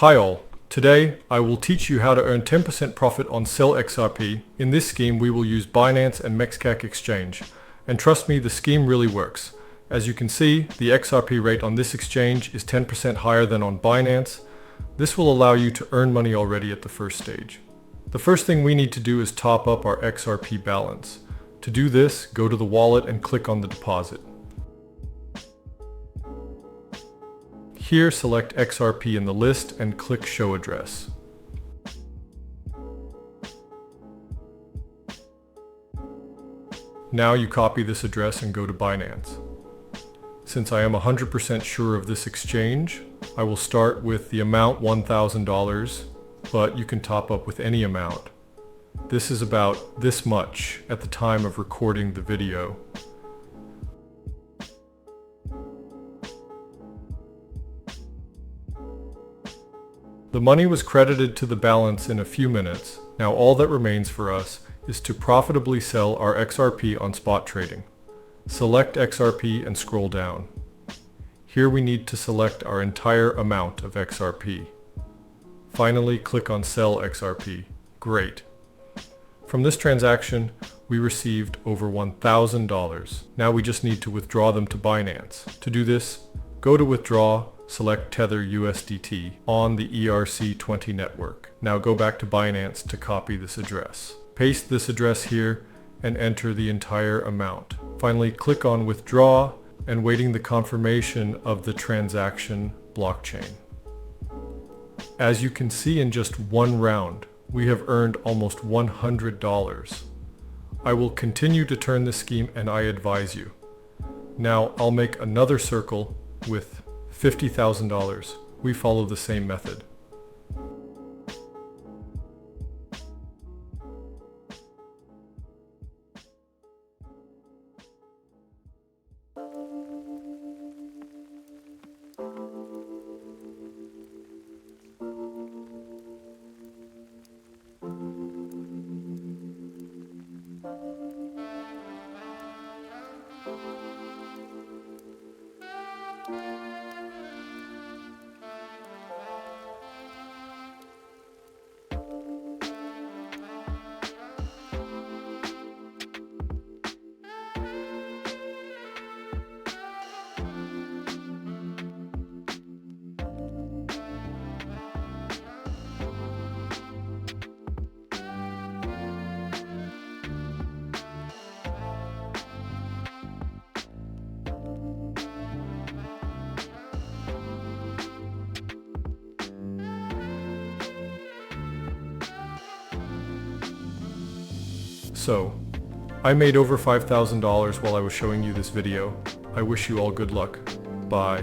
Hi all, today I will teach you how to earn 10% profit on Sell XRP. In this scheme we will use Binance and mexcak exchange. And trust me, the scheme really works. As you can see, the XRP rate on this exchange is 10% higher than on Binance. This will allow you to earn money already at the first stage. The first thing we need to do is top up our XRP balance. To do this, go to the wallet and click on the deposit. Here, select XRP in the list and click Show Address. Now you copy this address and go to Binance. Since I am 100% sure of this exchange, I will start with the amount $1,000, but you can top up with any amount. This is about this much at the time of recording the video. The money was credited to the balance in a few minutes. Now all that remains for us is to profitably sell our XRP on spot trading. Select XRP and scroll down. Here we need to select our entire amount of XRP. Finally, click on Sell XRP. Great. From this transaction, we received over $1,000. Now we just need to withdraw them to Binance. To do this, go to Withdraw, select Tether USDT on the ERC20 network. Now go back to Binance to copy this address. Paste this address here and enter the entire amount. Finally, click on Withdraw and waiting the confirmation of the transaction blockchain. As you can see, in just one round, we have earned almost $100. I will continue to turn this scheme and I advise you. Now I'll make another circle with $50,000. We follow the same method. So, I made over $5,000 while I was showing you this video. I wish you all good luck. Bye.